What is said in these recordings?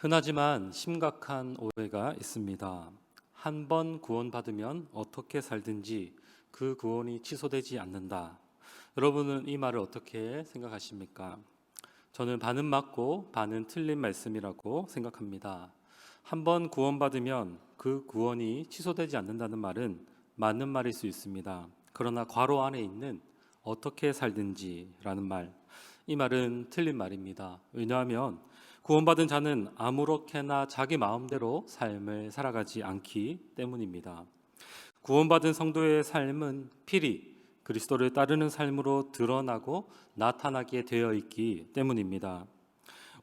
흔하지만 심각한 오해가 있습니다. 한 번 구원받으면 어떻게 살든지 그 구원이 취소되지 않는다. 여러분은 이 말을 어떻게 생각하십니까? 저는 반은 맞고 반은 틀린 말씀이라고 생각합니다. 한 번 구원받으면 그 구원이 취소되지 않는다는 말은 맞는 말일 수 있습니다. 그러나 괄호 안에 있는 어떻게 살든지라는 말, 이 말은 틀린 말입니다. 왜냐하면 구원받은 자는 아무렇게나 자기 마음대로 삶을 살아가지 않기 때문입니다. 구원받은 성도의 삶은 필히 그리스도를 따르는 삶으로 드러나고 나타나게 되어 있기 때문입니다.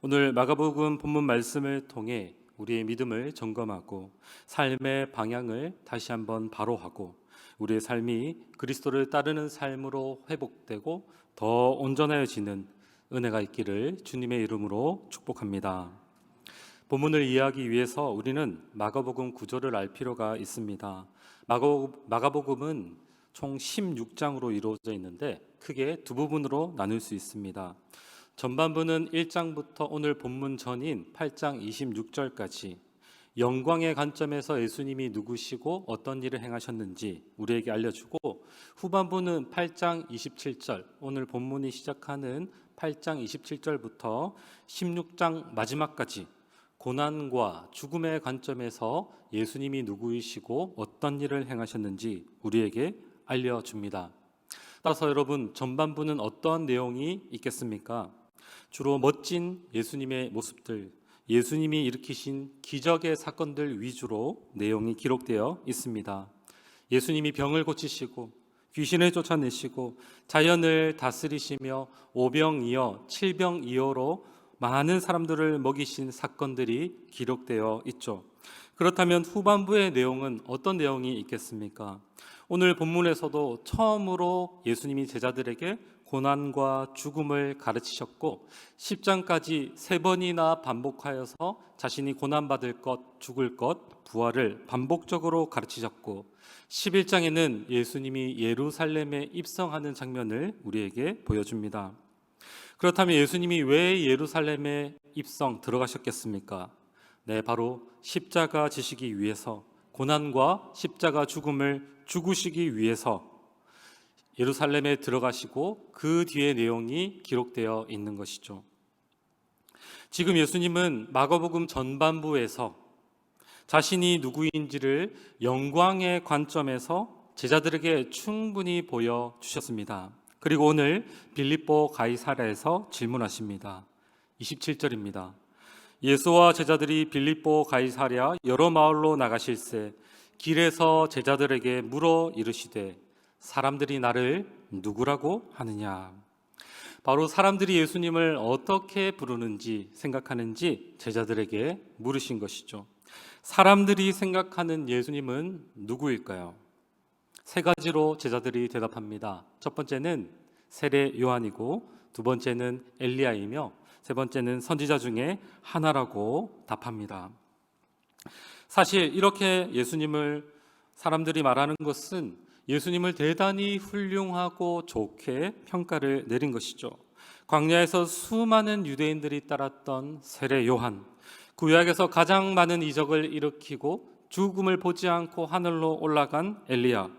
오늘 마가복음 본문 말씀을 통해 우리의 믿음을 점검하고 삶의 방향을 다시 한번 바로하고 우리의 삶이 그리스도를 따르는 삶으로 회복되고 더 온전해지는 은혜가 있기를 주님의 이름으로 축복합니다. 본문을 이해하기 위해서 우리는 마가복음 구절을 알 필요가 있습니다. 마가복음은 총 16장으로 이루어져 있는데 크게 두 부분으로 나눌 수 있습니다. 전반부는 1장부터 오늘 본문 전인 8장 26절까지 영광의 관점에서 예수님이 누구시고 어떤 일을 행하셨는지 우리에게 알려주고, 후반부는 8장 27절, 오늘 본문이 시작하는 8장 27절부터 16장 마지막까지 고난과 죽음의 관점에서 예수님이 누구이시고 어떤 일을 행하셨는지 우리에게 알려줍니다. 따라서 여러분, 전반부는 어떤 내용이 있겠습니까? 주로 멋진 예수님의 모습들, 예수님이 일으키신 기적의 사건들 위주로 내용이 기록되어 있습니다. 예수님이 병을 고치시고 귀신을 쫓아내시고 자연을 다스리시며 오병이어 칠병이어로 많은 사람들을 먹이신 사건들이 기록되어 있죠. 그렇다면 후반부의 내용은 어떤 내용이 있겠습니까? 오늘 본문에서도 처음으로 예수님이 제자들에게 고난과 죽음을 가르치셨고 10장까지 3번이나 반복하여서 자신이 고난받을 것, 죽을 것, 부활을 반복적으로 가르치셨고 11장에는 예수님이 예루살렘에 입성하는 장면을 우리에게 보여줍니다. 그렇다면 예수님이 왜 예루살렘에 입성 들어가셨겠습니까? 네, 바로 십자가 지시기 위해서, 고난과 십자가 죽음을 죽으시기 위해서 예루살렘에 들어가시고 그 뒤의 내용이 기록되어 있는 것이죠. 지금 예수님은 마가복음 전반부에서 자신이 누구인지를 영광의 관점에서 제자들에게 충분히 보여주셨습니다. 그리고 오늘 빌립보 가이사랴에서 질문하십니다. 27절입니다. 예수와 제자들이 빌립보 가이사랴 여러 마을로 나가실새 길에서 제자들에게 물어 이르시되 사람들이 나를 누구라고 하느냐? 바로 사람들이 예수님을 어떻게 부르는지 생각하는지 제자들에게 물으신 것이죠. 사람들이 생각하는 예수님은 누구일까요? 3가지로 제자들이 대답합니다. 첫 번째는 세례 요한이고, 두 번째는 엘리야이며, 세 번째는 선지자 중에 하나라고 답합니다. 사실 이렇게 예수님을 사람들이 말하는 것은 예수님을 대단히 훌륭하고 좋게 평가를 내린 것이죠. 광야에서 수많은 유대인들이 따랐던 세례 요한, 구약에서 가장 많은 이적을 일으키고 죽음을 보지 않고 하늘로 올라간 엘리야,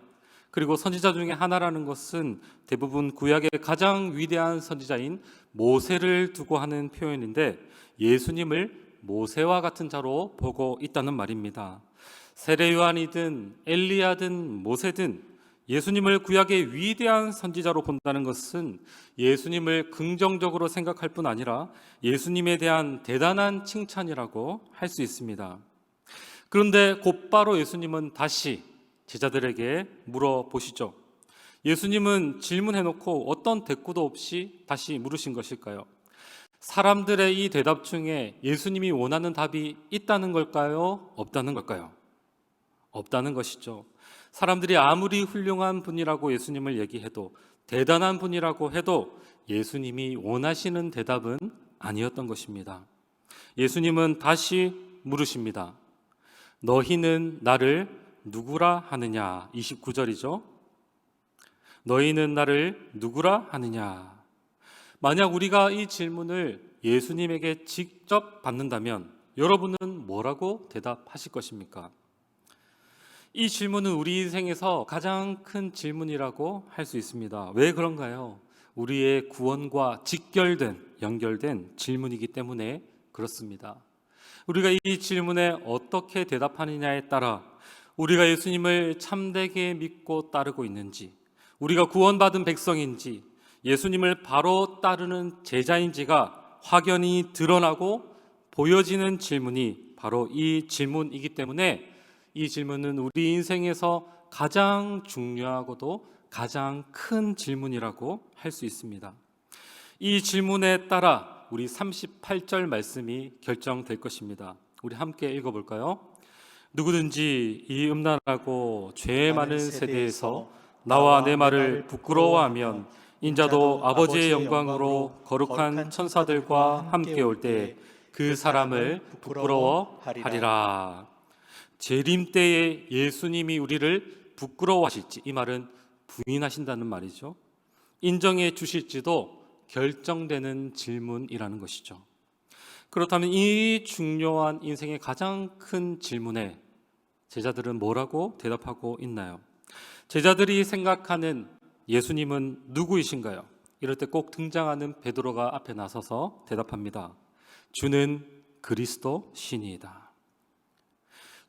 그리고 선지자 중에 하나라는 것은 대부분 구약의 가장 위대한 선지자인 모세를 두고 하는 표현인데 예수님을 모세와 같은 자로 보고 있다는 말입니다. 세례 요한이든 엘리야든 모세든 예수님을 구약의 위대한 선지자로 본다는 것은 예수님을 긍정적으로 생각할 뿐 아니라 예수님에 대한 대단한 칭찬이라고 할 수 있습니다. 그런데 곧바로 예수님은 다시 제자들에게 물어보시죠. 예수님은 질문해놓고 어떤 대꾸도 없이 다시 물으신 것일까요? 사람들의 이 대답 중에 예수님이 원하는 답이 있다는 걸까요? 없다는 걸까요? 없다는 것이죠. 사람들이 아무리 훌륭한 분이라고 예수님을 얘기해도, 대단한 분이라고 해도 예수님이 원하시는 대답은 아니었던 것입니다. 예수님은 다시 물으십니다. 너희는 나를 누구라 하느냐? 29절이죠. 너희는 나를 누구라 하느냐? 만약 우리가 이 질문을 예수님에게 직접 받는다면 여러분은 뭐라고 대답하실 것입니까? 이 질문은 우리 인생에서 가장 큰 질문이라고 할 수 있습니다. 왜 그런가요? 우리의 구원과 연결된 질문이기 때문에 그렇습니다. 우리가 이 질문에 어떻게 대답하느냐에 따라 우리가 예수님을 참되게 믿고 따르고 있는지, 우리가 구원받은 백성인지, 예수님을 바로 따르는 제자인지가 확연히 드러나고 보여지는 질문이 바로 이 질문이기 때문에 이 질문은 우리 인생에서 가장 중요하고도 가장 큰 질문이라고 할 수 있습니다. 이 질문에 따라 우리 38절 말씀이 결정될 것입니다. 우리 함께 읽어볼까요? 누구든지 이 음란하고 죄 많은 세대에서 나와 내 말을 부끄러워하면 인자도 아버지의 영광으로 거룩한 천사들과 함께 올 때 그 사람을 부끄러워하리라. 재림 때에 예수님이 우리를 부끄러워하실지, 이 말은 부인하신다는 말이죠. 인정해 주실지도 결정되는 질문이라는 것이죠. 그렇다면 이 중요한 인생의 가장 큰 질문에 제자들은 뭐라고 대답하고 있나요? 제자들이 생각하는 예수님은 누구이신가요? 이럴 때 꼭 등장하는 베드로가 앞에 나서서 대답합니다. 주는 그리스도 신이다.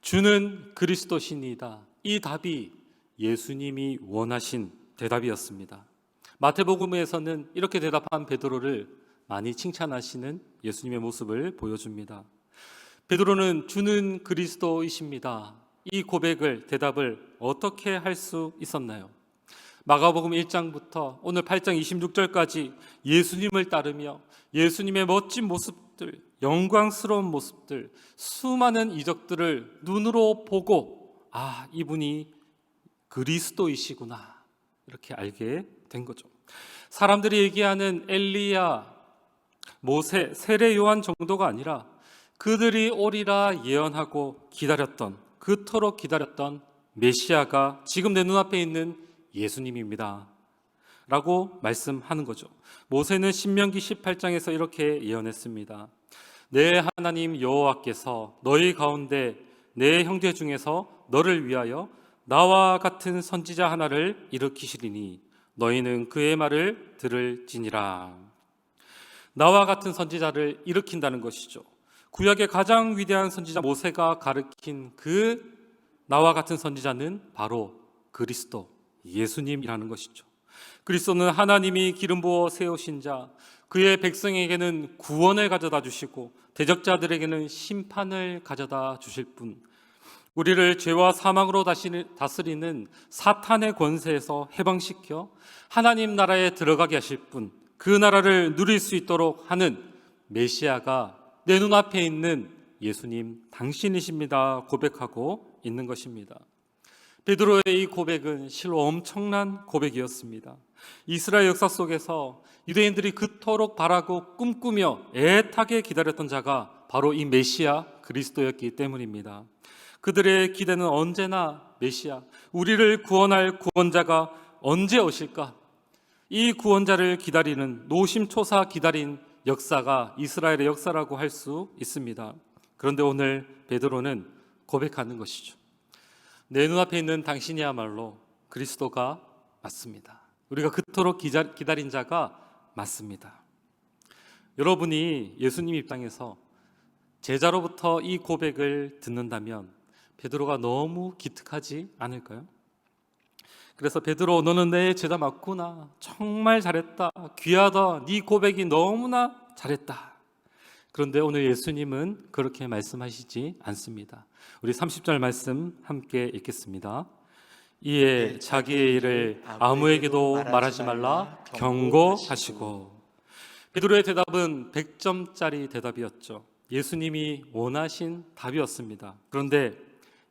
주는 그리스도 신이다. 이 답이 예수님이 원하신 대답이었습니다. 마태복음에서는 이렇게 대답한 베드로를 많이 칭찬하시는 예수님의 모습을 보여줍니다. 베드로는 주는 그리스도이십니다. 이 고백을, 대답을 어떻게 할 수 있었나요? 마가복음 1장부터 오늘 8장 26절까지 예수님을 따르며 예수님의 멋진 모습들, 영광스러운 모습들, 수많은 이적들을 눈으로 보고 이분이 그리스도이시구나 이렇게 알게 된 거죠. 사람들이 얘기하는 엘리야, 모세, 세례 요한 정도가 아니라 그들이 오리라 예언하고 기다렸던, 그토록 기다렸던 메시아가 지금 내 눈앞에 있는 예수님입니다 라고 말씀하는 거죠. 모세는 신명기 18장에서 이렇게 예언했습니다. 내 하나님 여호와께서 너희 가운데 내 형제 중에서 너를 위하여 나와 같은 선지자 하나를 일으키시리니 너희는 그의 말을 들을지니라. 나와 같은 선지자를 일으킨다는 것이죠. 구약의 가장 위대한 선지자 모세가 가르친 그 나와 같은 선지자는 바로 그리스도, 예수님이라는 것이죠. 그리스도는 하나님이 기름 부어 세우신 자, 그의 백성에게는 구원을 가져다 주시고 대적자들에게는 심판을 가져다 주실 분, 우리를 죄와 사망으로 다스리는 사탄의 권세에서 해방시켜 하나님 나라에 들어가게 하실 분, 그 나라를 누릴 수 있도록 하는 메시아가 내 눈앞에 있는 예수님 당신이십니다 고백하고 있는 것입니다. 베드로의 이 고백은 실로 엄청난 고백이었습니다. 이스라엘 역사 속에서 유대인들이 그토록 바라고 꿈꾸며 애타게 기다렸던 자가 바로 이 메시아 그리스도였기 때문입니다. 그들의 기대는 언제나 메시아, 우리를 구원할 구원자가 언제 오실까? 이 구원자를 기다리는, 노심초사 기다린 역사가 이스라엘의 역사라고 할 수 있습니다. 그런데 오늘 베드로는 고백하는 것이죠. 내 눈앞에 있는 당신이야말로 그리스도가 맞습니다. 우리가 그토록 기다린 자가 맞습니다. 여러분이 예수님 입장에서 제자로부터 이 고백을 듣는다면 베드로가 너무 기특하지 않을까요? 그래서 베드로, 너는 내 제자 맞구나. 정말 잘했다. 귀하다. 네 고백이 너무나 잘했다. 그런데 오늘 예수님은 그렇게 말씀하시지 않습니다. 우리 30절 말씀 함께 읽겠습니다. 이에 자기의 일을 아무에게도 말하지 말라 경고하시고. 베드로의 대답은 100점짜리 대답이었죠. 예수님이 원하신 답이었습니다. 그런데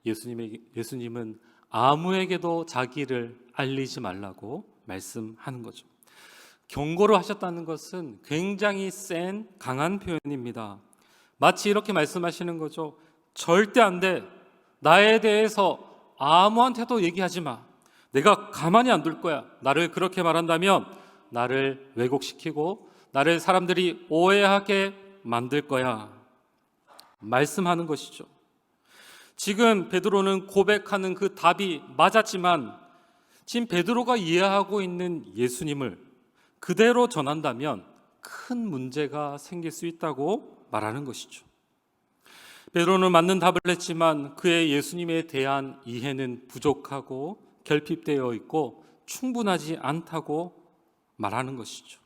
예수님은 아무에게도 자기를 알리지 말라고 말씀하는 거죠. 경고를 하셨다는 것은 굉장히 센 강한 표현입니다. 마치 이렇게 말씀하시는 거죠. 절대 안 돼. 나에 대해서 아무한테도 얘기하지 마. 내가 가만히 안 둘 거야. 나를 그렇게 말한다면 나를 왜곡시키고 나를 사람들이 오해하게 만들 거야. 말씀하는 것이죠. 지금 베드로는 고백하는 그 답이 맞았지만 지금 베드로가 이해하고 있는 예수님을 그대로 전한다면 큰 문제가 생길 수 있다고 말하는 것이죠. 베드로는 맞는 답을 했지만 그의 예수님에 대한 이해는 부족하고 결핍되어 있고 충분하지 않다고 말하는 것이죠.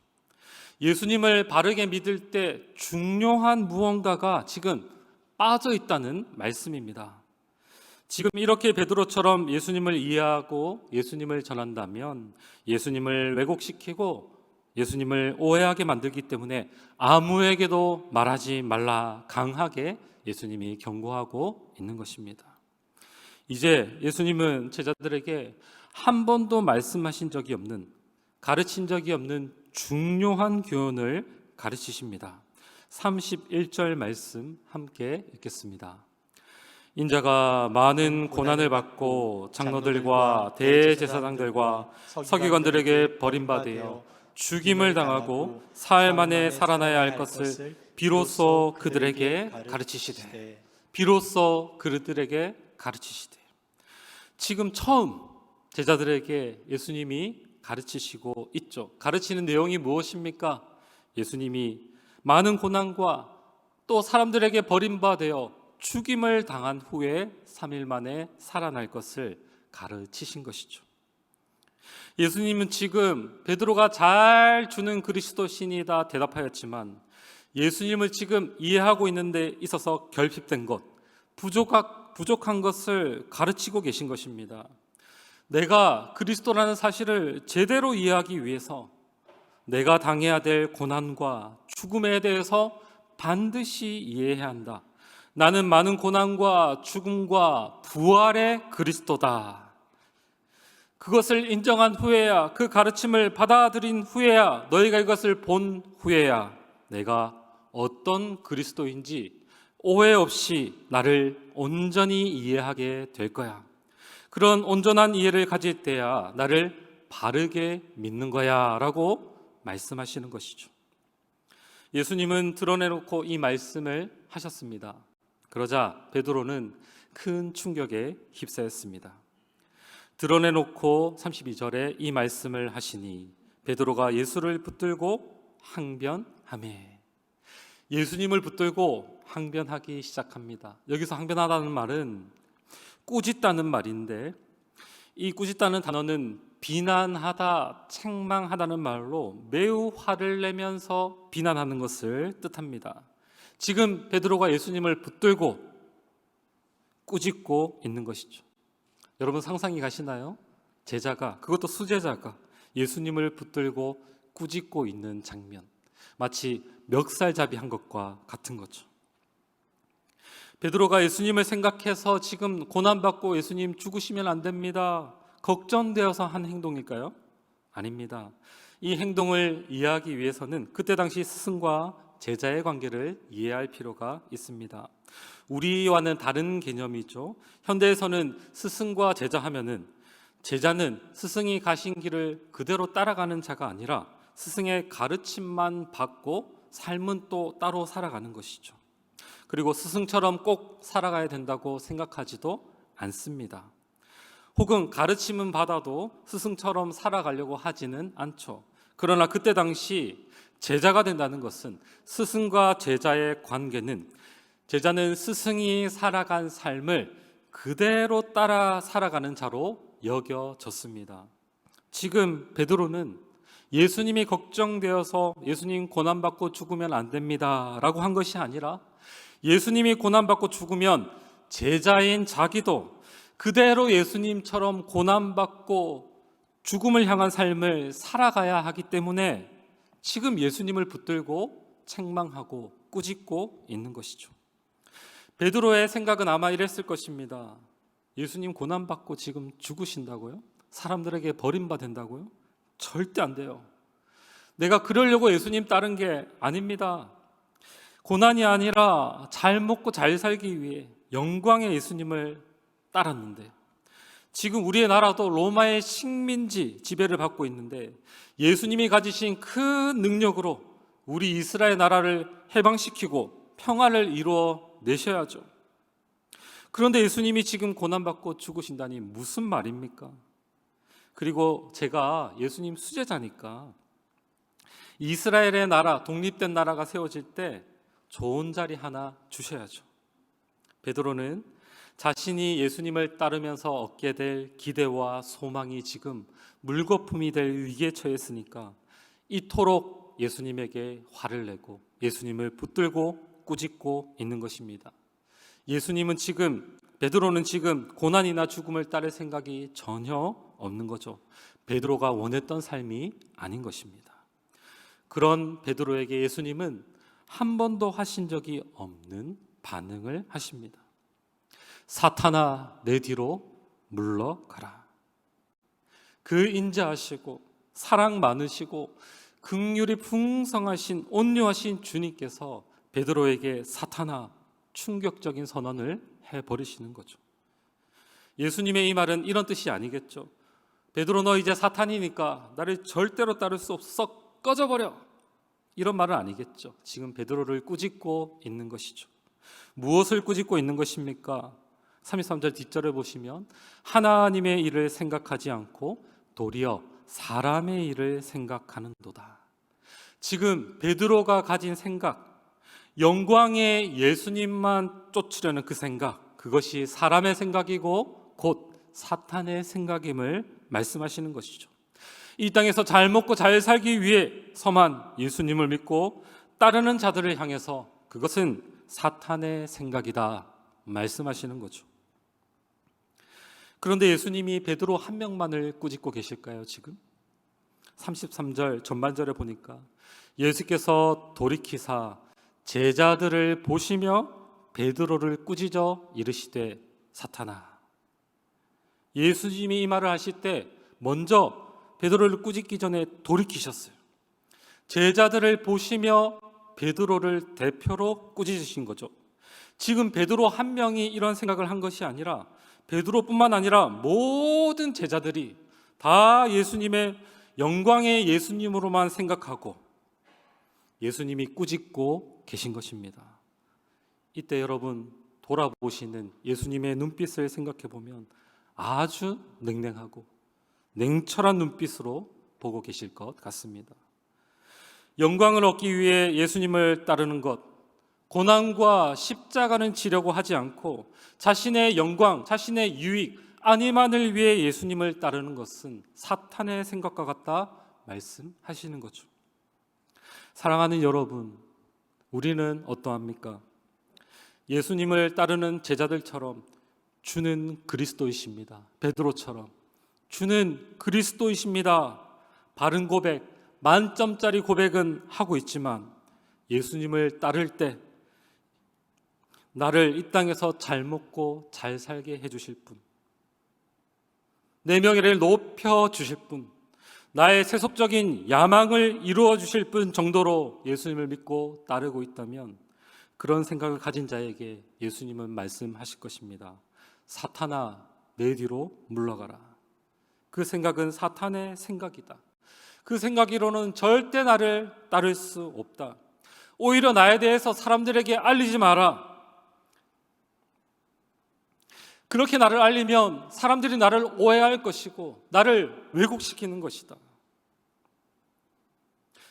예수님을 바르게 믿을 때 중요한 무언가가 지금 빠져 있다는 말씀입니다. 지금 이렇게 베드로처럼 예수님을 이해하고 예수님을 전한다면 예수님을 왜곡시키고 예수님을 오해하게 만들기 때문에 아무에게도 말하지 말라 강하게 예수님이 경고하고 있는 것입니다. 이제 예수님은 제자들에게 한 번도 말씀하신 적이 없는, 가르친 적이 없는 중요한 교훈을 가르치십니다. 31절 말씀 함께 읽겠습니다. 인자가 많은 고난을 받고 장로들과 대제사장들과 서기관들에게 버림받아 죽임을 당하고 사흘 만에 살아나야 할 것을 비로소 그들에게 가르치시되 지금 처음 제자들에게 예수님이 가르치시고 있죠. 가르치는 내용이 무엇입니까? 예수님이 많은 고난과 또 사람들에게 버림받아 죽임을 당한 후에 3일 만에 살아날 것을 가르치신 것이죠. 예수님은 지금 베드로가 잘 주는 그리스도 신이다 대답하였지만 예수님을 지금 이해하고 있는 데 있어서 결핍된 것, 부족한 것을 가르치고 계신 것입니다. 내가 그리스도라는 사실을 제대로 이해하기 위해서 내가 당해야 될 고난과 죽음에 대해서 반드시 이해해야 한다. 나는 많은 고난과 죽음과 부활의 그리스도다. 그것을 인정한 후에야, 그 가르침을 받아들인 후에야, 너희가 이것을 본 후에야 내가 어떤 그리스도인지 오해 없이 나를 온전히 이해하게 될 거야. 그런 온전한 이해를 가질 때야 나를 바르게 믿는 거야 라고 말씀하시는 것이죠. 예수님은 드러내놓고 이 말씀을 하셨습니다. 그러자 베드로는 큰 충격에 휩싸였습니다. 드러내놓고 32절에 이 말씀을 하시니 베드로가 예수를 붙들고 항변하매, 예수님을 붙들고 항변하기 시작합니다. 여기서 항변하다는 말은 꾸짖다는 말인데, 이 꾸짖다는 단어는 비난하다, 책망하다는 말로 매우 화를 내면서 비난하는 것을 뜻합니다. 지금 베드로가 예수님을 붙들고 꾸짖고 있는 것이죠. 여러분 상상이 가시나요? 제자가, 그것도 수제자가 예수님을 붙들고 꾸짖고 있는 장면, 마치 멱살잡이 한 것과 같은 거죠. 베드로가 예수님을 생각해서 지금 고난받고 예수님 죽으시면 안 됩니다, 걱정되어서 한 행동일까요? 아닙니다. 이 행동을 이해하기 위해서는 그때 당시 스승과 제자의 관계를 이해할 필요가 있습니다. 우리와는 다른 개념이죠. 현대에서는 스승과 제자 하면은 제자는 스승이 가신 길을 그대로 따라가는 자가 아니라 스승의 가르침만 받고 삶은 또 따로 살아가는 것이죠. 그리고 스승처럼 꼭 살아가야 된다고 생각하지도 않습니다. 혹은 가르침은 받아도 스승처럼 살아가려고 하지는 않죠. 그러나 그때 당시 제자가 된다는 것은 스승과 제자의 관계는, 제자는 스승이 살아간 삶을 그대로 따라 살아가는 자로 여겨졌습니다. 지금 베드로는 예수님이 걱정되어서 예수님 고난받고 죽으면 안 됩니다 라고 한 것이 아니라 예수님이 고난받고 죽으면 제자인 자기도 그대로 예수님처럼 고난받고 죽음을 향한 삶을 살아가야 하기 때문에 지금 예수님을 붙들고 책망하고 꾸짖고 있는 것이죠. 베드로의 생각은 아마 이랬을 것입니다. 예수님 고난받고 지금 죽으신다고요? 사람들에게 버림받는다고요? 절대 안 돼요. 내가 그러려고 예수님 따른 게 아닙니다. 고난이 아니라 잘 먹고 잘 살기 위해 영광의 예수님을 따랐는데, 지금 우리의 나라도 로마의 식민지 지배를 받고 있는데 예수님이 가지신 큰 능력으로 우리 이스라엘 나라를 해방시키고 평화를 이루어 내셔야죠. 그런데 예수님이 지금 고난받고 죽으신다니 무슨 말입니까? 그리고 제가 예수님 수제자니까 이스라엘의 나라, 독립된 나라가 세워질 때 좋은 자리 하나 주셔야죠. 베드로는 자신이 예수님을 따르면서 얻게 될 기대와 소망이 지금 물거품이 될 위기에 처했으니까 이토록 예수님에게 화를 내고 예수님을 붙들고 꾸짖고 있는 것입니다. 예수님은 지금, 베드로는 지금 고난이나 죽음을 따를 생각이 전혀 없는 거죠. 베드로가 원했던 삶이 아닌 것입니다. 그런 베드로에게 예수님은 한 번도 하신 적이 없는 반응을 하십니다. 사탄아, 내 뒤로 물러가라. 그 인자하시고 사랑 많으시고 긍휼이 풍성하신 온유하신 주님께서 베드로에게 사탄아, 충격적인 선언을 해버리시는 거죠. 예수님의 이 말은 이런 뜻이 아니겠죠. 베드로, 너 이제 사탄이니까 나를 절대로 따를 수 없어, 꺼져버려, 이런 말은 아니겠죠. 지금 베드로를 꾸짖고 있는 것이죠. 무엇을 꾸짖고 있는 것입니까? 33절 뒷절을 보시면 하나님의 일을 생각하지 않고 도리어 사람의 일을 생각하는도다. 지금 베드로가 가진 생각, 영광의 예수님만 쫓으려는 그 생각, 그것이 사람의 생각이고 곧 사탄의 생각임을 말씀하시는 것이죠. 이 땅에서 잘 먹고 잘 살기 위해서만 예수님을 믿고 따르는 자들을 향해서 그것은 사탄의 생각이다 말씀하시는 거죠. 그런데 예수님이 베드로 한 명만을 꾸짖고 계실까요? 지금 33절 전반절에 보니까 예수께서 돌이키사 제자들을 보시며 베드로를 꾸짖어 이르시되 사탄아. 예수님이 이 말을 하실 때 먼저 베드로를 꾸짖기 전에 돌이키셨어요. 제자들을 보시며 베드로를 대표로 꾸짖으신 거죠. 지금 베드로 한 명이 이런 생각을 한 것이 아니라 베드로뿐만 아니라 모든 제자들이 다 예수님의 영광의 예수님으로만 생각하고 예수님이 꾸짖고 계신 것입니다. 이때 여러분 돌아보시는 예수님의 눈빛을 생각해 보면 아주 냉랭하고 냉철한 눈빛으로 보고 계실 것 같습니다. 영광을 얻기 위해 예수님을 따르는 것, 고난과 십자가는 지려고 하지 않고 자신의 영광, 자신의 유익, 안위만을 위해 예수님을 따르는 것은 사탄의 생각과 같다 말씀하시는 거죠. 사랑하는 여러분, 우리는 어떠합니까? 예수님을 따르는 제자들처럼 주는 그리스도이십니다. 베드로처럼 주는 그리스도이십니다. 바른 고백, 만점짜리 고백은 하고 있지만 예수님을 따를 때 나를 이 땅에서 잘 먹고 잘 살게 해주실 분, 내 명예를 높여주실 분, 나의 세속적인 야망을 이루어 주실 분 정도로 예수님을 믿고 따르고 있다면 그런 생각을 가진 자에게 예수님은 말씀하실 것입니다. 사탄아, 내 뒤로 물러가라. 그 생각은 사탄의 생각이다. 그 생각으로는 절대 나를 따를 수 없다. 오히려 나에 대해서 사람들에게 알리지 마라. 그렇게 나를 알리면 사람들이 나를 오해할 것이고 나를 왜곡시키는 것이다.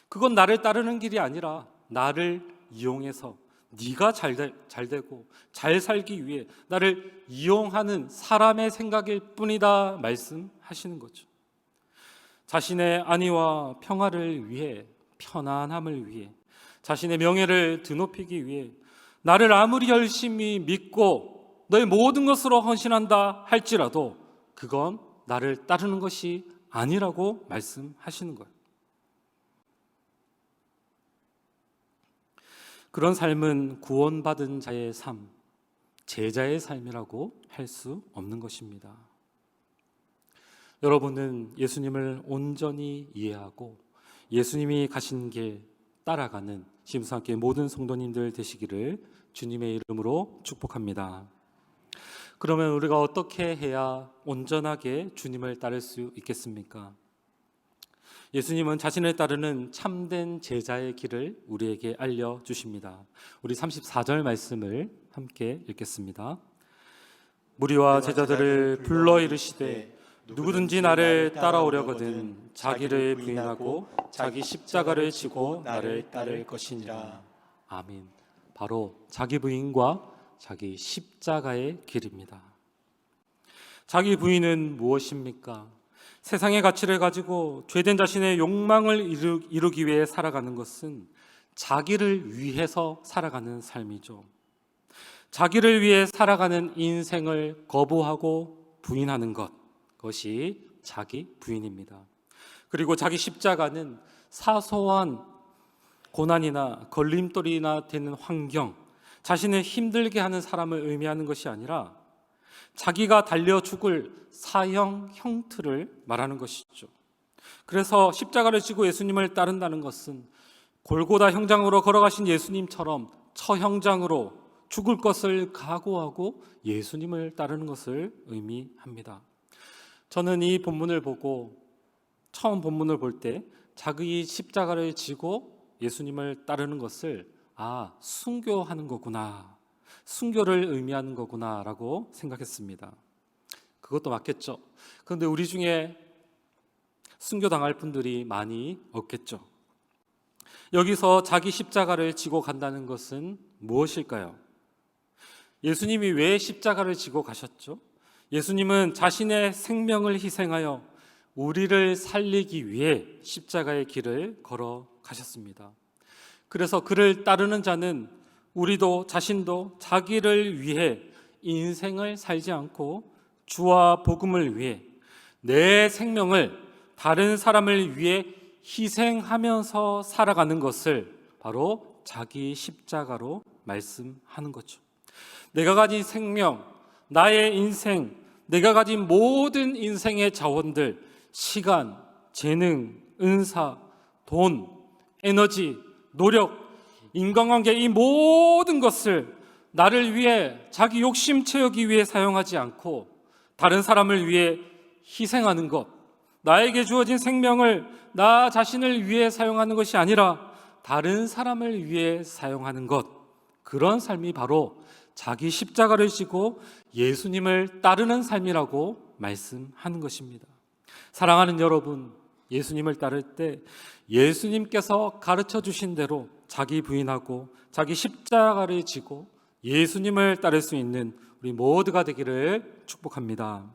그건 나를 따르는 길이 아니라 나를 이용해서 네가 잘 되고 잘 살기 위해 나를 이용하는 사람의 생각일 뿐이다 말씀하시는 거죠. 자신의 안위와 평화를 위해, 편안함을 위해, 자신의 명예를 드높이기 위해 나를 아무리 열심히 믿고 너의 모든 것으로 헌신한다 할지라도 그건 나를 따르는 것이 아니라고 말씀하시는 거예요. 그런 삶은 구원받은 자의 삶, 제자의 삶이라고 할 수 없는 것입니다. 여러분은 예수님을 온전히 이해하고 예수님이 가신 길 따라가는 심수함께 모든 성도님들 되시기를 주님의 이름으로 축복합니다. 그러면 우리가 어떻게 해야 온전하게 주님을 따를 수 있겠습니까? 예수님은 자신을 따르는 참된 제자의 길을 우리에게 알려주십니다. 우리 34절 말씀을 함께 읽겠습니다. 무리와 제자들을 불러 이르시되 누구든지 나를 따라오려거든 자기를 부인하고 자기 십자가를 지고 나를 따를 것이니라. 아멘. 바로 자기 부인과 자기 십자가의 길입니다. 자기 부인은 무엇입니까? 세상의 가치를 가지고 죄된 자신의 욕망을 이루기 위해 살아가는 것은 자기를 위해서 살아가는 삶이죠. 자기를 위해 살아가는 인생을 거부하고 부인하는 것, 그것이 자기 부인입니다. 그리고 자기 십자가는 사소한 고난이나 걸림돌이나 되는 환경, 자신을 힘들게 하는 사람을 의미하는 것이 아니라 자기가 달려 죽을 사형 형틀을 말하는 것이죠. 그래서 십자가를 지고 예수님을 따른다는 것은 골고다 형장으로 걸어가신 예수님처럼 처형장으로 죽을 것을 각오하고 예수님을 따르는 것을 의미합니다. 저는 이 본문을 보고 처음 본문을 볼 때 자기 십자가를 지고 예수님을 따르는 것을 순교하는 거구나, 순교를 의미하는 거구나 라고 생각했습니다. 그것도 맞겠죠. 그런데 우리 중에 순교당할 분들이 많이 없겠죠. 여기서 자기 십자가를 지고 간다는 것은 무엇일까요? 예수님이 왜 십자가를 지고 가셨죠? 예수님은 자신의 생명을 희생하여 우리를 살리기 위해 십자가의 길을 걸어 가셨습니다. 그래서 그를 따르는 자는 우리도 자신도 자기를 위해 인생을 살지 않고 주와 복음을 위해 내 생명을 다른 사람을 위해 희생하면서 살아가는 것을 바로 자기 십자가로 말씀하는 거죠. 내가 가진 생명, 나의 인생, 내가 가진 모든 인생의 자원들, 시간, 재능, 은사, 돈, 에너지, 노력, 인간관계, 이 모든 것을 나를 위해 자기 욕심 채우기 위해 사용하지 않고 다른 사람을 위해 희생하는 것, 나에게 주어진 생명을 나 자신을 위해 사용하는 것이 아니라 다른 사람을 위해 사용하는 것, 그런 삶이 바로 자기 십자가를 지고 예수님을 따르는 삶이라고 말씀하는 것입니다. 사랑하는 여러분, 예수님을 따를 때 예수님께서 가르쳐 주신 대로 자기 부인하고 자기 십자가를 지고 예수님을 따를 수 있는 우리 모두가 되기를 축복합니다.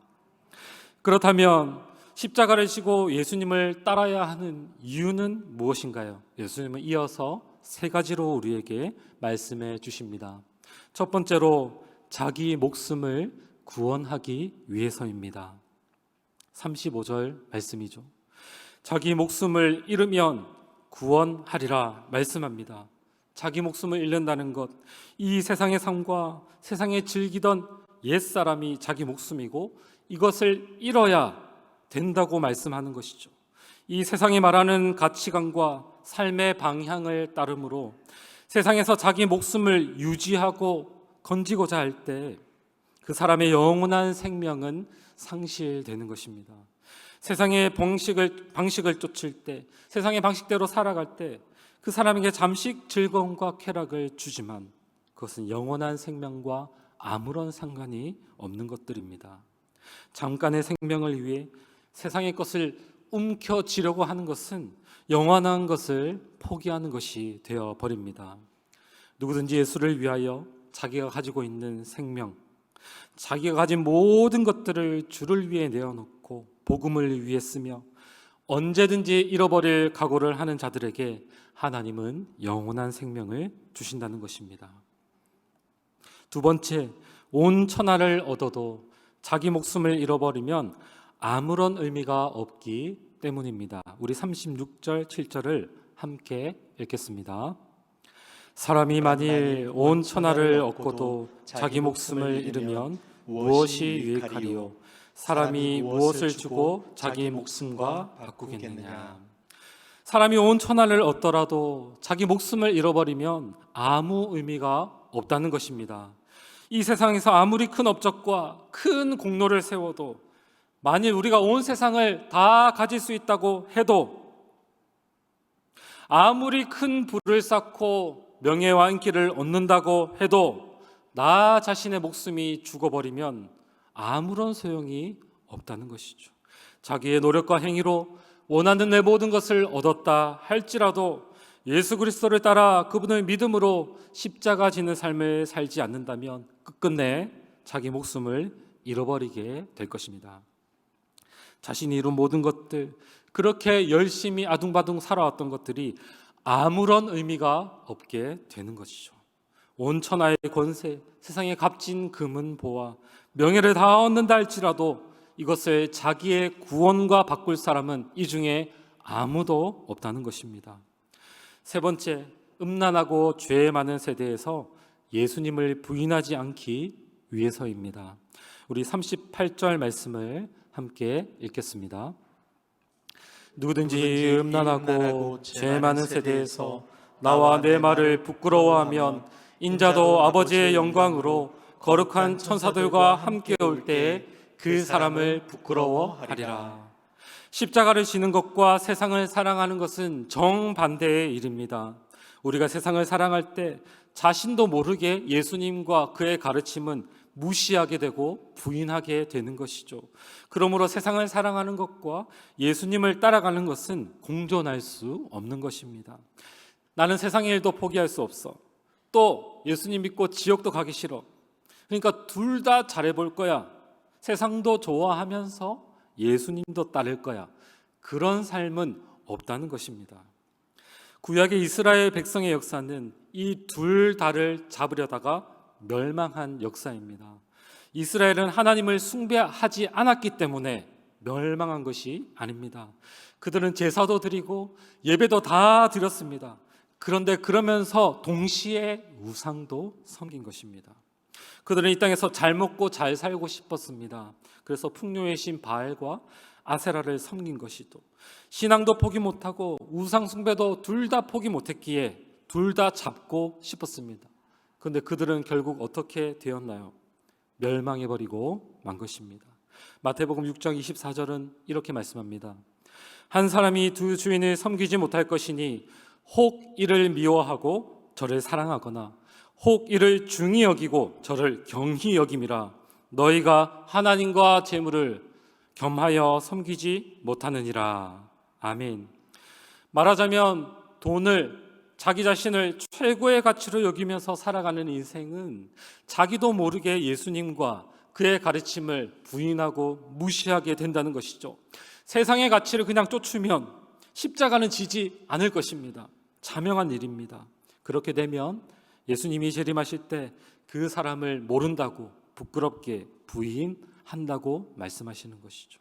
그렇다면 십자가를 지고 예수님을 따라야 하는 이유는 무엇인가요? 예수님은 이어서 세 가지로 우리에게 말씀해 주십니다. 첫 번째로 자기 목숨을 구원하기 위해서입니다. 35절 말씀이죠. 자기 목숨을 잃으면 구원하리라 말씀합니다. 자기 목숨을 잃는다는 것, 이 세상의 삶과 세상에 즐기던 옛사람이 자기 목숨이고 이것을 잃어야 된다고 말씀하는 것이죠. 이 세상이 말하는 가치관과 삶의 방향을 따름으로 세상에서 자기 목숨을 유지하고 건지고자 할 때 그 사람의 영원한 생명은 상실되는 것입니다. 세상의 방식을 쫓을 때, 세상의 방식대로 살아갈 때 그 사람에게 잠시 즐거움과 쾌락을 주지만 그것은 영원한 생명과 아무런 상관이 없는 것들입니다. 잠깐의 생명을 위해 세상의 것을 움켜쥐려고 하는 것은 영원한 것을 포기하는 것이 되어버립니다. 누구든지 예수를 위하여 자기가 가지고 있는 생명, 자기가 가진 모든 것들을 주를 위해 내어놓고 복음을 위해 쓰며 언제든지 잃어버릴 각오를 하는 자들에게 하나님은 영원한 생명을 주신다는 것입니다. 두 번째, 온 천하를 얻어도 자기 목숨을 잃어버리면 아무런 의미가 없기 때문입니다. 우리 36절, 7절을 함께 읽겠습니다. 사람이 만일 온 천하를 얻고도 자기 목숨을 잃으면 무엇이 유익하리요? 사람이 무엇을 주고 자기 목숨과 바꾸겠느냐? 사람이 온 천하를 얻더라도 자기 목숨을 잃어버리면 아무 의미가 없다는 것입니다. 이 세상에서 아무리 큰 업적과 큰 공로를 세워도 만일 우리가 온 세상을 다 가질 수 있다고 해도 아무리 큰 부를 쌓고 명예와 인기를 얻는다고 해도 나 자신의 목숨이 죽어버리면 아무런 소용이 없다는 것이죠. 자기의 노력과 행위로 원하는 내 모든 것을 얻었다 할지라도 예수 그리스도를 따라 그분을 믿음으로 십자가 지는 삶을 살지 않는다면 끝끝내 자기 목숨을 잃어버리게 될 것입니다. 자신이 이룬 모든 것들, 그렇게 열심히 아둥바둥 살아왔던 것들이 아무런 의미가 없게 되는 것이죠. 온 천하의 권세, 세상의 값진 금은 보화, 명예를 다 얻는다 할지라도 이것을 자기의 구원과 바꿀 사람은 이 중에 아무도 없다는 것입니다. 세 번째, 음란하고 죄 많은 세대에서 예수님을 부인하지 않기 위해서입니다. 우리 38절 말씀을 함께 읽겠습니다. 누구든지 음란하고 죄 많은 세대에서 나와 내 말을 부끄러워하면 인자도 아버지의 영광으로 거룩한 천사들과 함께 올 때에 그 사람을 부끄러워하리라. 십자가를 지는 것과 세상을 사랑하는 것은 정반대의 일입니다. 우리가 세상을 사랑할 때 자신도 모르게 예수님과 그의 가르침은 무시하게 되고 부인하게 되는 것이죠. 그러므로 세상을 사랑하는 것과 예수님을 따라가는 것은 공존할 수 없는 것입니다. 나는 세상의 일도 포기할 수 없어. 또 예수님 믿고 지옥도 가기 싫어. 그러니까 둘 다 잘해볼 거야. 세상도 좋아하면서 예수님도 따를 거야. 그런 삶은 없다는 것입니다. 구약의 이스라엘 백성의 역사는 이 둘 다를 잡으려다가 멸망한 역사입니다. 이스라엘은 하나님을 숭배하지 않았기 때문에 멸망한 것이 아닙니다. 그들은 제사도 드리고 예배도 다 드렸습니다. 그런데 그러면서 동시에 우상도 섬긴 것입니다. 그들은 이 땅에서 잘 먹고 잘 살고 싶었습니다. 그래서 풍요의 신 바알과 아세라를 섬긴 것이죠. 신앙도 포기 못하고 우상 숭배도 둘 다 포기 못했기에 둘 다 잡고 싶었습니다. 그런데 그들은 결국 어떻게 되었나요? 멸망해버리고 만 것입니다. 마태복음 6장 24절은 이렇게 말씀합니다. 한 사람이 두 주인을 섬기지 못할 것이니 혹 이를 미워하고 저를 사랑하거나 혹 이를 중히 여기고 저를 경히 여김이라. 너희가 하나님과 재물을 겸하여 섬기지 못하느니라. 아멘. 말하자면 돈을, 자기 자신을 최고의 가치로 여기면서 살아가는 인생은 자기도 모르게 예수님과 그의 가르침을 부인하고 무시하게 된다는 것이죠. 세상의 가치를 그냥 쫓으면 십자가는 지지 않을 것입니다. 자명한 일입니다. 그렇게 되면 예수님이 재림하실 때 그 사람을 모른다고 부끄럽게 부인한다고 말씀하시는 것이죠.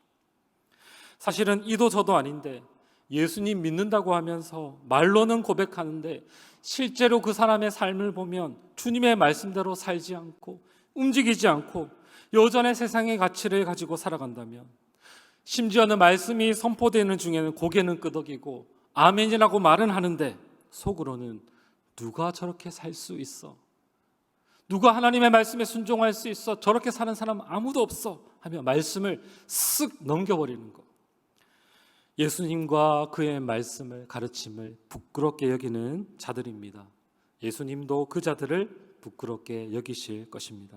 사실은 이도 저도 아닌데 예수님 믿는다고 하면서 말로는 고백하는데 실제로 그 사람의 삶을 보면 주님의 말씀대로 살지 않고 움직이지 않고 여전히 세상의 가치를 가지고 살아간다면, 심지어는 말씀이 선포되는 중에는 고개는 끄덕이고 아멘이라고 말은 하는데 속으로는 누가 저렇게 살 수 있어? 누가 하나님의 말씀에 순종할 수 있어? 저렇게 사는 사람 아무도 없어 하며 말씀을 쓱 넘겨버리는 것. 예수님과 그의 말씀을, 가르침을 부끄럽게 여기는 자들입니다. 예수님도 그 자들을 부끄럽게 여기실 것입니다.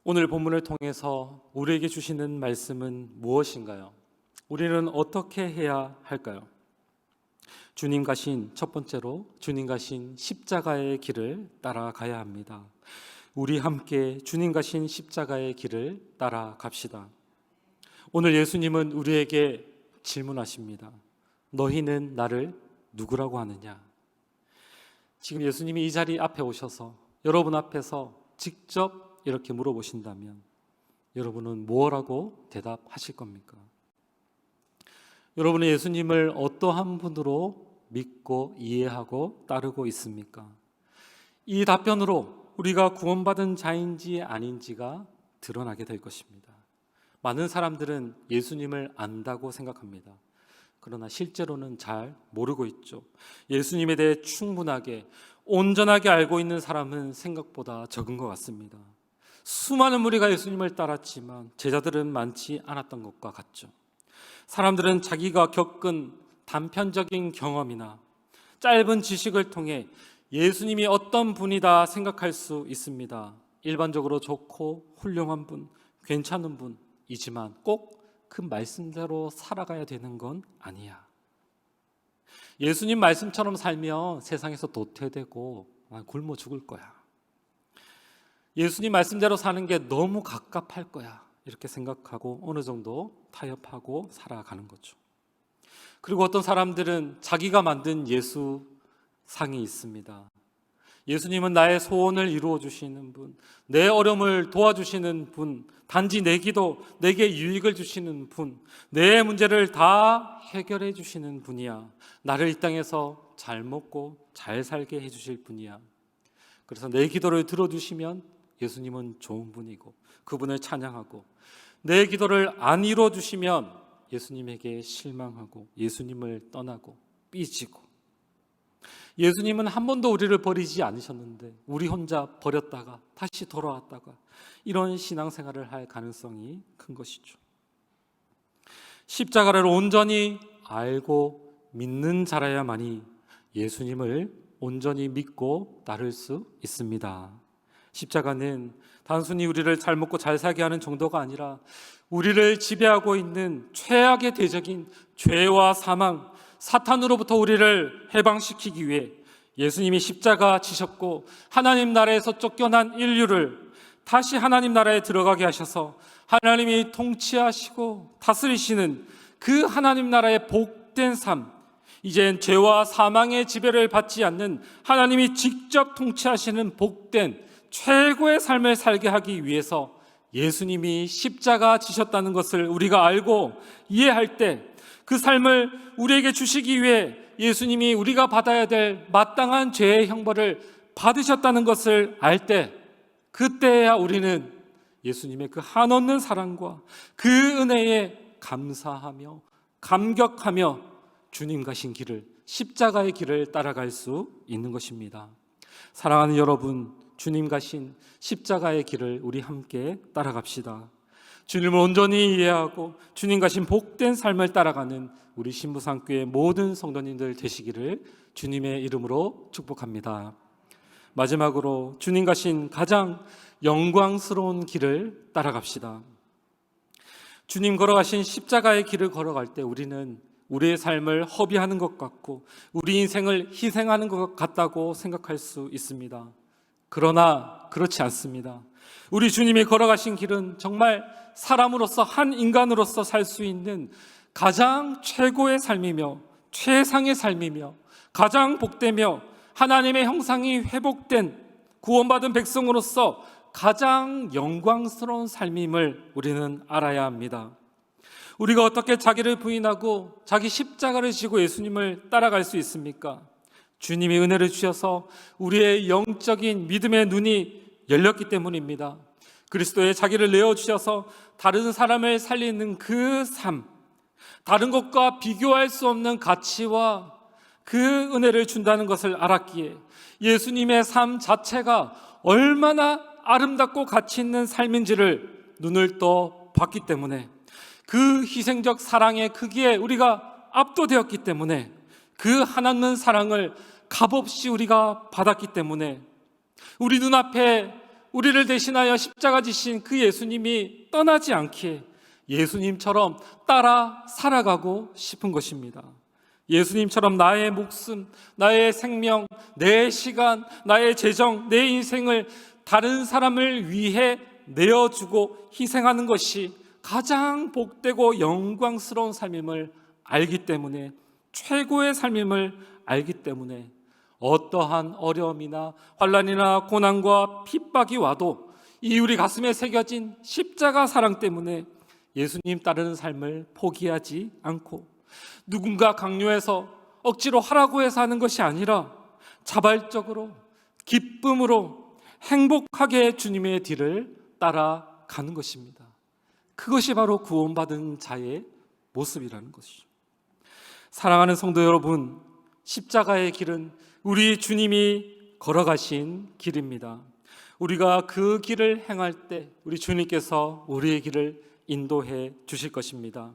오늘 본문을 통해서 우리에게 주시는 말씀은 무엇인가요? 우리는 어떻게 해야 할까요? 주님 가신, 첫 번째로 주님 가신 십자가의 길을 따라가야 합니다. 우리 함께 주님 가신 십자가의 길을 따라갑시다. 오늘 예수님은 우리에게 질문하십니다. 너희는 나를 누구라고 하느냐? 지금 예수님이 이 자리 앞에 오셔서 여러분 앞에서 직접 이렇게 물어보신다면 여러분은 뭐라고 대답하실 겁니까? 여러분은 예수님을 어떠한 분으로 믿고 이해하고 따르고 있습니까? 이 답변으로 우리가 구원받은 자인지 아닌지가 드러나게 될 것입니다. 많은 사람들은 예수님을 안다고 생각합니다. 그러나 실제로는 잘 모르고 있죠. 예수님에 대해 충분하게 온전하게 알고 있는 사람은 생각보다 적은 것 같습니다. 수많은 무리가 예수님을 따랐지만 제자들은 많지 않았던 것과 같죠. 사람들은 자기가 겪은 단편적인 경험이나 짧은 지식을 통해 예수님이 어떤 분이다 생각할 수 있습니다. 일반적으로 좋고 훌륭한 분, 괜찮은 분이지만 꼭 그 말씀대로 살아가야 되는 건 아니야. 예수님 말씀처럼 살면 세상에서 도태되고 굶어 죽을 거야. 예수님 말씀대로 사는 게 너무 갑갑할 거야. 이렇게 생각하고 어느 정도 타협하고 살아가는 거죠. 그리고 어떤 사람들은 자기가 만든 예수상이 있습니다. 예수님은 나의 소원을 이루어 주시는 분, 내 어려움을 도와주시는 분, 단지 내 기도, 내게 유익을 주시는 분, 내 문제를 다 해결해 주시는 분이야. 나를 이 땅에서 잘 먹고 잘 살게 해 주실 분이야. 그래서 내 기도를 들어주시면 예수님은 좋은 분이고 그분을 찬양하고, 내 기도를 안 이루어 주시면 예수님에게 실망하고 예수님을 떠나고 삐지고, 예수님은 한 번도 우리를 버리지 않으셨는데 우리 혼자 버렸다가 다시 돌아왔다가 이런 신앙생활을 할 가능성이 큰 것이죠. 십자가를 온전히 알고 믿는 자라야만이 예수님을 온전히 믿고 따를 수 있습니다. 십자가는 단순히 우리를 잘 먹고 잘 살게 하는 정도가 아니라 우리를 지배하고 있는 최악의 대적인 죄와 사망, 사탄으로부터 우리를 해방시키기 위해 예수님이 십자가 지셨고 하나님 나라에서 쫓겨난 인류를 다시 하나님 나라에 들어가게 하셔서 하나님이 통치하시고 다스리시는 그 하나님 나라의 복된 삶, 이젠 죄와 사망의 지배를 받지 않는 하나님이 직접 통치하시는 복된 최고의 삶을 살게 하기 위해서 예수님이 십자가 지셨다는 것을 우리가 알고 이해할 때, 그 삶을 우리에게 주시기 위해 예수님이 우리가 받아야 될 마땅한 죄의 형벌을 받으셨다는 것을 알 때, 그때야 우리는 예수님의 그 한없는 사랑과 그 은혜에 감사하며 감격하며 주님 가신 길을, 십자가의 길을 따라갈 수 있는 것입니다. 사랑하는 여러분, 주님 가신 십자가의 길을 우리 함께 따라갑시다. 주님을 온전히 이해하고 주님 가신 복된 삶을 따라가는 우리 신부상교회 모든 성도님들 되시기를 주님의 이름으로 축복합니다. 마지막으로 주님 가신 가장 영광스러운 길을 따라갑시다. 주님 걸어가신 십자가의 길을 걸어갈 때 우리는 우리의 삶을 허비하는 것 같고 우리 인생을 희생하는 것 같다고 생각할 수 있습니다. 그러나 그렇지 않습니다. 우리 주님이 걸어가신 길은 정말 사람으로서, 한 인간으로서 살 수 있는 가장 최고의 삶이며 최상의 삶이며 가장 복되며 하나님의 형상이 회복된 구원받은 백성으로서 가장 영광스러운 삶임을 우리는 알아야 합니다. 우리가 어떻게 자기를 부인하고 자기 십자가를 지고 예수님을 따라갈 수 있습니까? 주님이 은혜를 주셔서 우리의 영적인 믿음의 눈이 열렸기 때문입니다. 그리스도의 자기를 내어주셔서 다른 사람을 살리는 그 삶, 다른 것과 비교할 수 없는 가치와 그 은혜를 준다는 것을 알았기에 예수님의 삶 자체가 얼마나 아름답고 가치 있는 삶인지를 눈을 떠 봤기 때문에, 그 희생적 사랑의 크기에 우리가 압도되었기 때문에, 그 하나님 사랑을 값없이 우리가 받았기 때문에 우리 눈앞에 우리를 대신하여 십자가 지신 그 예수님이 떠나지 않게 예수님처럼 따라 살아가고 싶은 것입니다. 예수님처럼 나의 목숨, 나의 생명, 내 시간, 나의 재정, 내 인생을 다른 사람을 위해 내어주고 희생하는 것이 가장 복되고 영광스러운 삶임을 알기 때문에, 최고의 삶임을 알기 때문에 어떠한 어려움이나 환난이나 고난과 핍박이 와도 이 우리 가슴에 새겨진 십자가 사랑 때문에 예수님 따르는 삶을 포기하지 않고, 누군가 강요해서 억지로 하라고 해서 하는 것이 아니라 자발적으로 기쁨으로 행복하게 주님의 뒤를 따라가는 것입니다. 그것이 바로 구원받은 자의 모습이라는 것이죠. 사랑하는 성도 여러분, 십자가의 길은 우리 주님이 걸어가신 길입니다. 우리가 그 길을 행할 때 우리 주님께서 우리의 길을 인도해 주실 것입니다.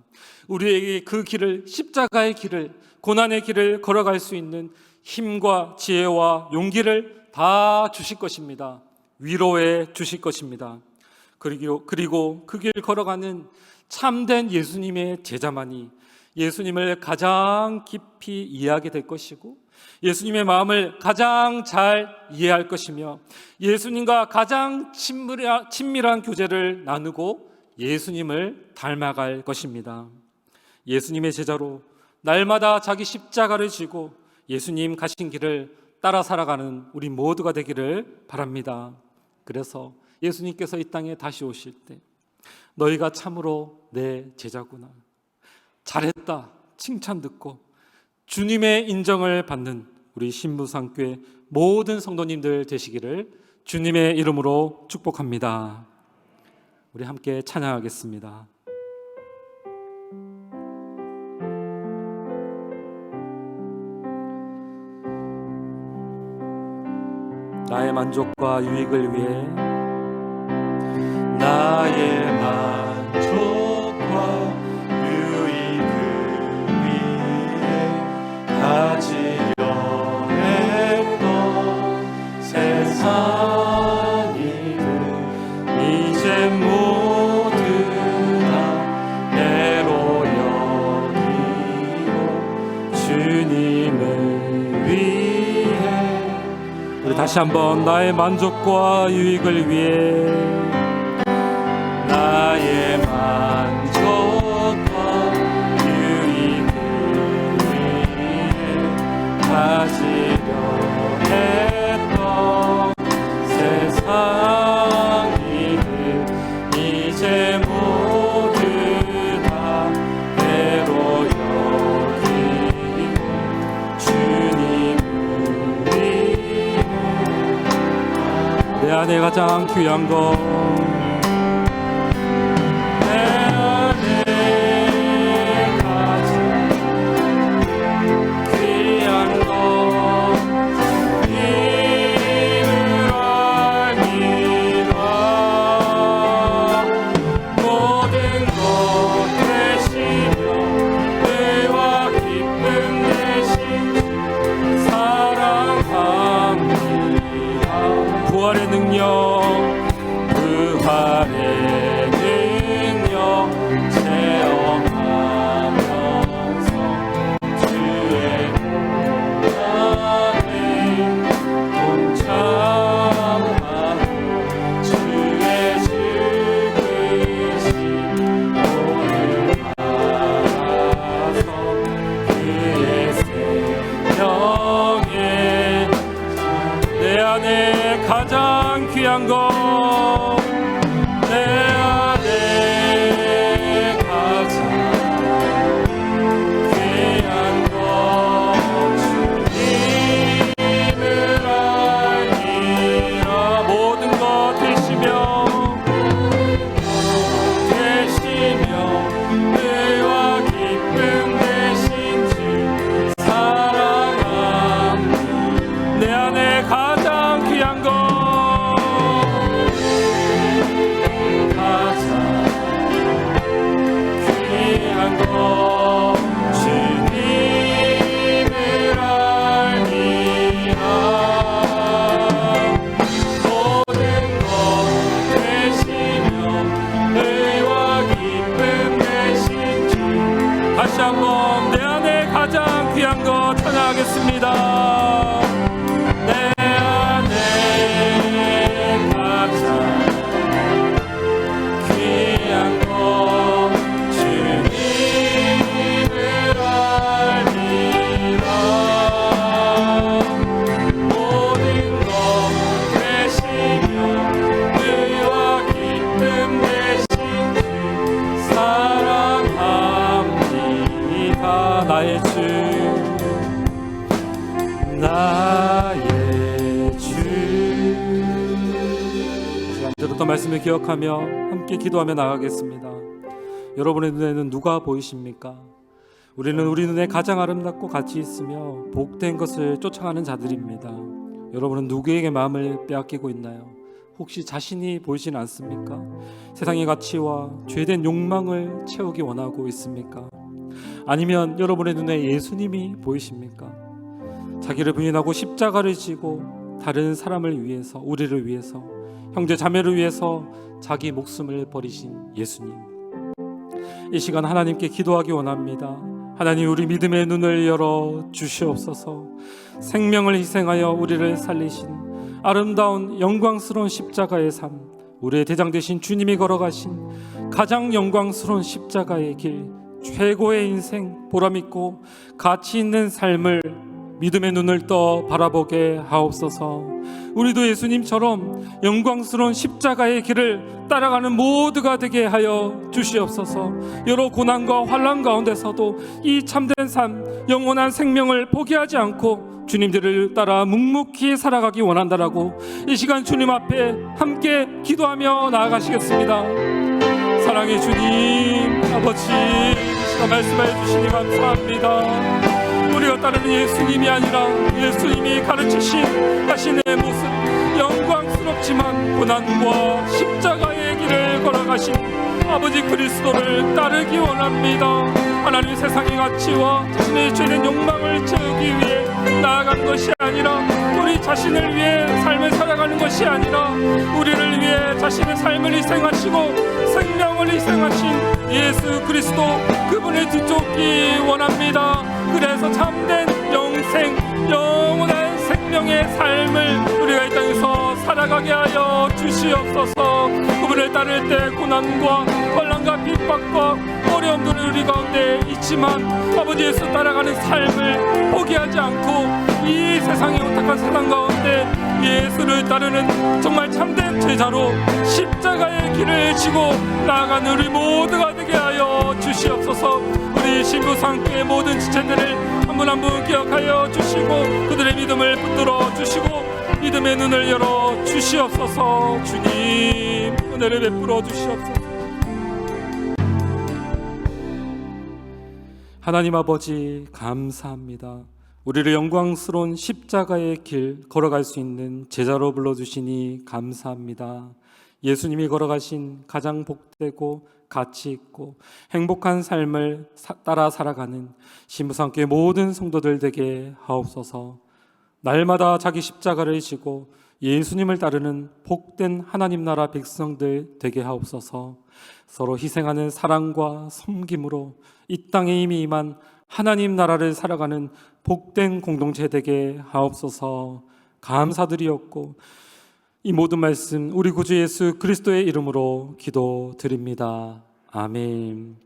우리에게 그 길을, 십자가의 길을, 고난의 길을 걸어갈 수 있는 힘과 지혜와 용기를 다 주실 것입니다. 위로해 주실 것입니다. 그리고 그 길 걸어가는 참된 예수님의 제자만이 예수님을 가장 깊이 이해하게 될 것이고, 예수님의 마음을 가장 잘 이해할 것이며, 예수님과 가장 친밀한 교제를 나누고 예수님을 닮아갈 것입니다. 예수님의 제자로 날마다 자기 십자가를 지고 예수님 가신 길을 따라 살아가는 우리 모두가 되기를 바랍니다. 그래서 예수님께서 이 땅에 다시 오실 때 너희가 참으로 내 제자구나, 잘했다 칭찬 듣고 주님의 인정을 받는 우리 신부상교회 모든 성도님들 되시기를 주님의 이름으로 축복합니다. 우리 함께 찬양하겠습니다. 나의 만족과 유익을 위해, 나의 만족과 유익을 위해 가지려 했던 세상 일들 이제 모두 다 배로 여기고 주님을 위해. 우리 다시 한번 나의 만족과 유익을 위해, 나의 만족과 유익을 위해 가지려 했던 세상 일들 이제 모두 다 배로 여기고 주님을 위해. 내 안에 가장 귀한 것, 부활의 능력 체험하면서 주의 고난에 동참하고 주의 죽으신 오늘 알아서 그의 생명에 내 안에 가장 귀한 것, 내 안에 가장 귀한 것 주님을 알리라. 모든 것 되시며 의와 기쁨 되신 주 사랑합니다. 내 안에 가장 귀한 것, 다시 한번 내 안에 가장 귀한 것 찬양하겠습니다. 내 안에 가장 귀한 것 주님을 알리라. 모든 것 되시며 의와 기쁨 되신 주 사랑합니다. 나의 주, 나의 주. 시간 들었던 말씀을 기억하며 함께 기도하며 나가겠습니다. 여러분의 눈에는 누가 보이십니까? 우리는 우리 눈에 가장 아름답고 가치 있으며 복된 것을 쫓아가는 자들입니다. 여러분은 누구에게 마음을 빼앗기고 있나요? 혹시 자신이 보이진 않습니까? 세상의 가치와 죄된 욕망을 채우기 원하고 있습니까? 아니면 여러분의 눈에 예수님이 보이십니까? 자기를 부인하고 십자가를 지고 다른 사람을 위해서, 우리를 위해서, 형제 자매를 위해서 자기 목숨을 버리신 예수님, 이 시간 하나님께 기도하기 원합니다. 하나님, 우리 믿음의 눈을 열어 주시옵소서. 생명을 희생하여 우리를 살리신 아름다운 영광스러운 십자가의 삶, 우리의 대장 되신 주님이 걸어가신 가장 영광스러운 십자가의 길, 최고의 인생, 보람있고 가치 있는 삶을 믿음의 눈을 떠 바라보게 하옵소서. 우리도 예수님처럼 영광스러운 십자가의 길을 따라가는 모두가 되게 하여 주시옵소서. 여러 고난과 환난 가운데서도 이 참된 삶, 영원한 생명을 포기하지 않고 주님들을 따라 묵묵히 살아가기 원한다라고 이 시간 주님 앞에 함께 기도하며 나아가시겠습니다. 사랑의 주님, 아버지, 이 시간 말씀해 주시니 감사합니다. 우리가 따르는 예수님이 아니라 예수님이 가르치신 자신의 모습, 영광스럽지만 고난과 십자가의 길을 걸어가신 아버지 그리스도를 따르기 원합니다. 하나님, 세상의 가치와 자신의 죄된 욕망을 채우기 위해 나아가는 것이 아니라, 우리 자신을 위해 삶을 살아가는 것이 아니라, 우리를 위해 자신의 삶을 희생하시고 생명을 희생하신 예수 그리스도, 그분을 뒤쫓기 원합니다. 그래서 참된 영생, 영원한 생명의 삶을 우리가 이 땅에서 살아가게 하여 주시옵소서. 그분을 따를 때 고난과 환난과 핍박과 어려움들을 우리 가운데 있지만 아버지 예수 따라가는 삶을 포기하지 않고 이 세상의 오탁한 세상 가운데 예수를 따르는 정말 참된 제자로 십자가의 길을 지고 나아가는 우리 모두가 되게 하여 주시옵소서. 우리 신부상교의 모든 지체들을 한 분 한 분 기억하여 주시고 그들의 믿음을 붙들어 주시고 믿음의 눈을 열어 주시옵소서. 주님, 은혜를 베풀어 주시옵소서. 하나님 아버지, 감사합니다. 우리를 영광스러운 십자가의 길 걸어갈 수 있는 제자로 불러주시니 감사합니다. 예수님이 걸어가신 가장 복되고 가치 있고 행복한 삶을 따라 살아가는 신부상교회 모든 성도들 되게 하옵소서. 날마다 자기 십자가를 지고 예수님을 따르는 복된 하나님 나라 백성들 되게 하옵소서. 서로 희생하는 사랑과 섬김으로 이 땅에 이미 임한 하나님 나라를 살아가는 복된 공동체 되게 하옵소서. 감사드리옵고 이 모든 말씀 우리 구주 예수 그리스도의 이름으로 기도드립니다. 아멘.